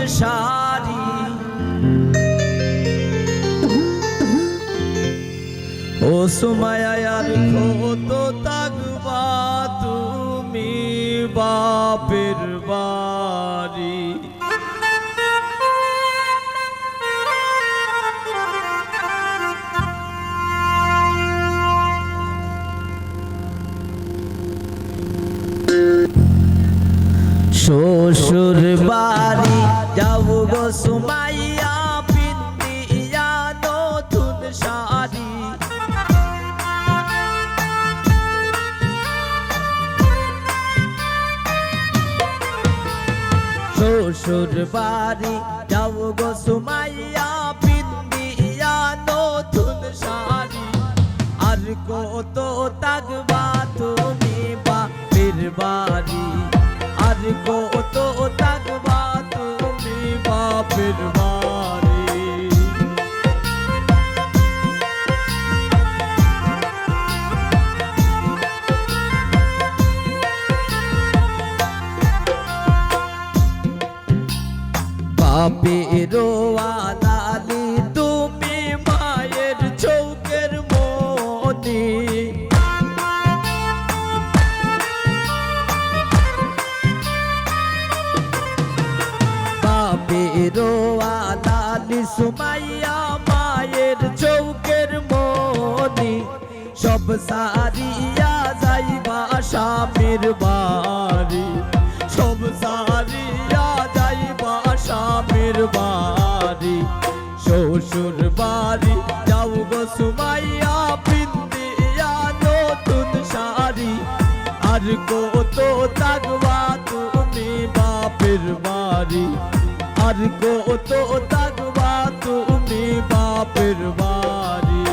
সারি ও সুমাইয়া আর কত থাকবা তুমি বাপের বাড়ি শ্বশুর বাড়ি যাও গো সুমাইয়া পিন্দিয়া নতুন শাড়ি শ্বশুর বাড়ি যাও গো সুমাইয়া পিন্দিয়া নতুন শাড়ি আর কত থাকবা তুমি বাপের বাড়ি আর কত থাকবা তুমি বাপের বাড়ি বাপের আলালি তুমি মায়ের চৌকের মনি বাপের আলালি সুমাইয়া মায়ের চৌকের মনি সব সারিয়া যাইবা স্বামীর বাড়ি সব সারিয়া যাইবা স্বামীর বাড়ি শ্বশুর বাড়ি যাও গো সুমাইয়া পিন্দিয়া নতুন শাড়ি আর কত থাকবা তুমি বাপের বাড়ি আর কত থাকবা তুমি বাপের বাড়ি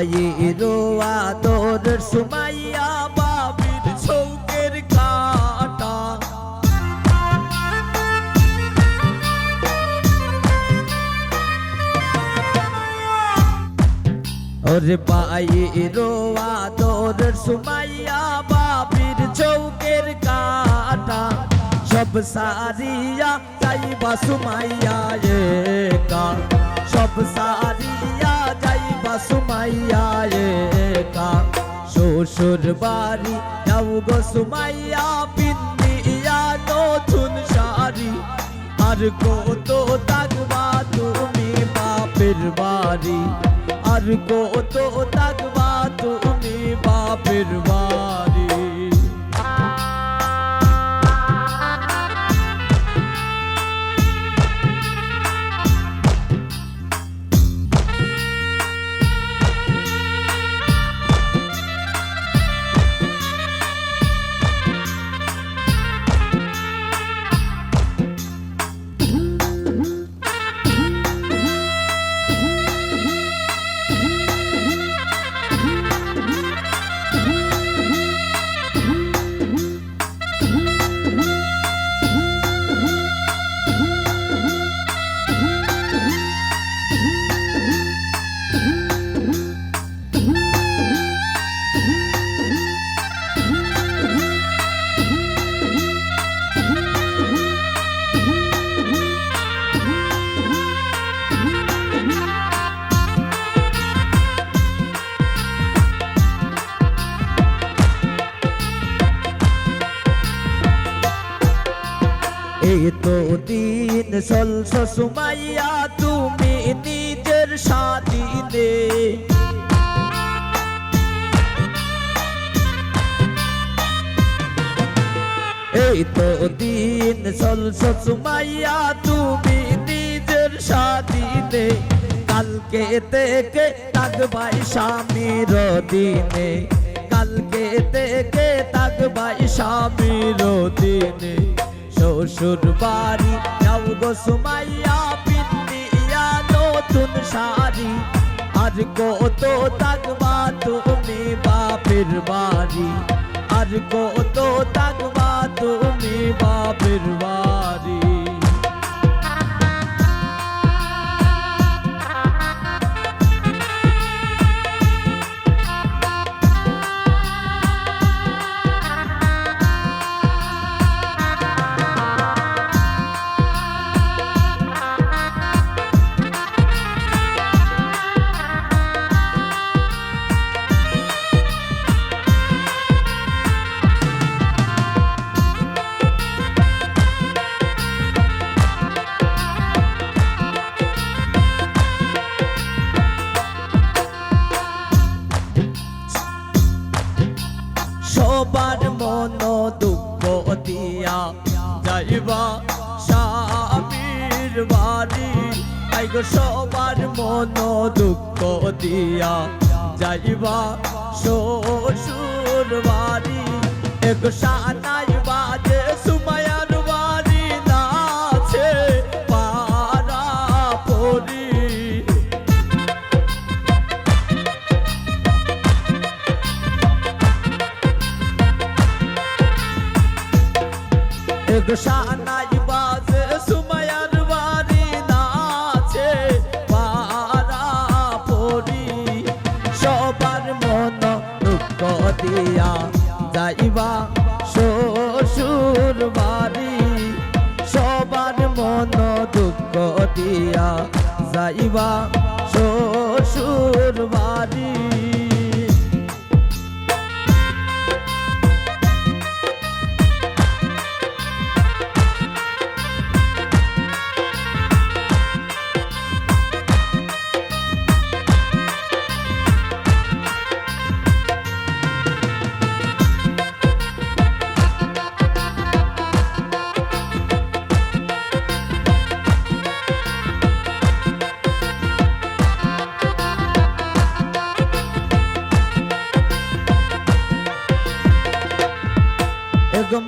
মায়েরও আদরের সুমাইয়া বাবির চৌকের কাটা ওরে মায়েরও আদরের সুমাইয়া বাবির চৌকের কাটা সব সারিয়া যাইবা সুমাইয়া একা সব সারিয়া যাইবা সুমাইয়া একা শ্বশুর বাড়ি যাও গো সুমাইয়া পিন্দিয়া নতুন শাড়ি আর কত থাকবা তুমি বাপের বাড়ি আর কত থাকবা তুমি বাপের বাড়ি এতো দিন চলছ সুমাইয়া তুমি নিজের স্বাধীনে এতো দিন চলছ সুমাইয়া তুমি নিজের স্বাধীনে কালকে থেকে থাকবাই স্বামীর দিনে, কালকে থেকে থাকবাই স্বামীর দিনে। শ্বশুর বাড়ি যাও গো সুমাইয়া পিন্দিয়া নতুন শাড়ি, আর কত থাকবা তুমি বাপের বাড়ি, আর কত থাকবা তুমি বাপের বাড়ি। সবার মন দুঃখ দিয়া যাইবা স্বামীর বাড়ি, আই গো সবার মন দুঃখ দিয়া যাইবা শ্বশুর বাড়ি। এক সানাই বাজে সুমাইয়ার বাড়ি নাচে পারা পরি, এক সানাই বাজে সুমাইয়ার বাড়ি নাচে পারা পরি। সবার মন দুঃখ দিয়া যাইবা শ্বশুর বাড়ি, সবার মন দুঃখ দিয়া যাইবা শ্বশুর বাড়ি।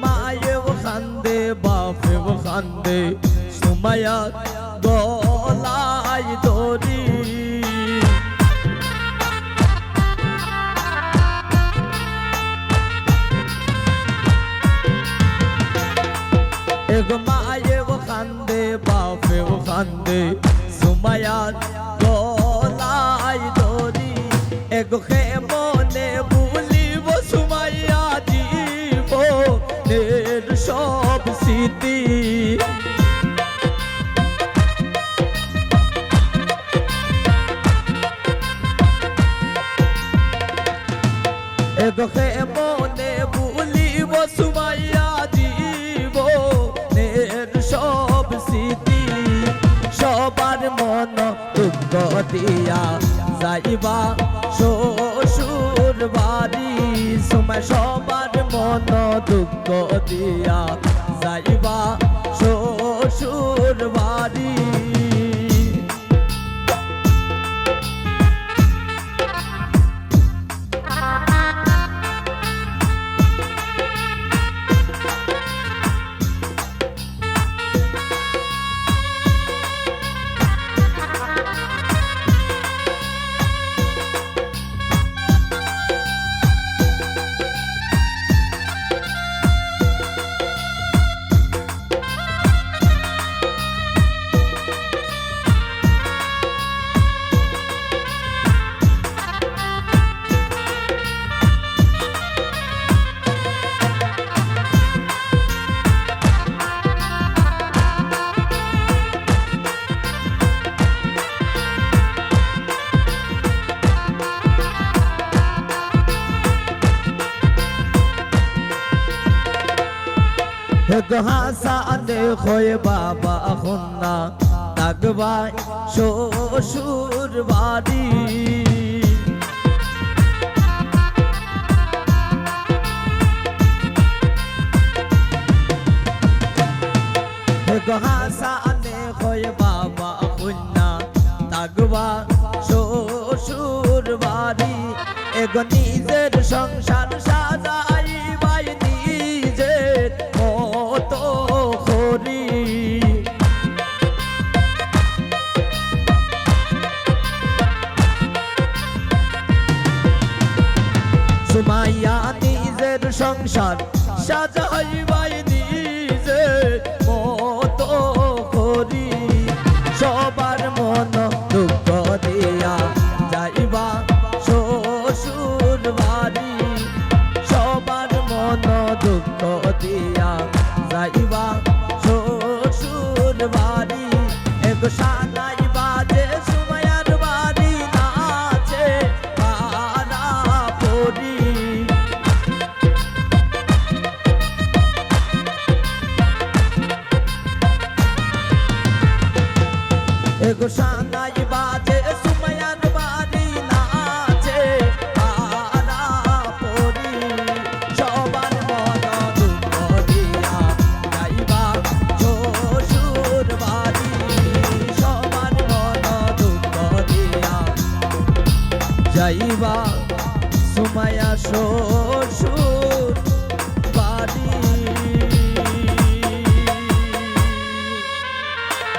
মায়েও খান্দে বাপেও খান্দে সুমাইয়া গলায় দড়ি, এগো মায়েও খান্দে বাপেও খান্দে সুমাইয়া গলায় দড়ি। এগো খে মনে ভুলিব সুমাইয়া জীবনের সব স্মৃতি, এগো খে মনে ভুলিব সুমাইয়া জীবনের সব স্মৃতি। সবার মন দুঃখ দিয়া যাইবা শ্বশুর বাড়ি, সুমাই সবার মন দুঃখ দিয়া যাইবা শ্বশুর বাড়ি। হাসানে খোয় বাবা খুন্না তাকবাই শ্বশুর বাড়ি, হাসানে খোয় বাবা খুন্না তাকবাই এগো নিজের সংসার সাজাইবাই নিজের মতো করি সুমাইয়া নিজের সংসার সাজাইবাই নিজের মতো করি সবার মন দুঃখ দিয়া যাইবা শ্বশুর বাড়ি সবার মন দুঃখ দিয়া যাইবা শ্বশুর বাড়ি এগো সানাই বাজে সুমাইয়ার বাড়ি নাচে পারা পরি এগো সানাই বাজে সুমাইয়ার বাড়ি নাচে পারা পরি সবার মন দুঃখ দিয়া যাইবা শ্বশুর বাড়ি সবার মন দুঃখ দিয়া যাইবা সুমাইয়া শ্বশুর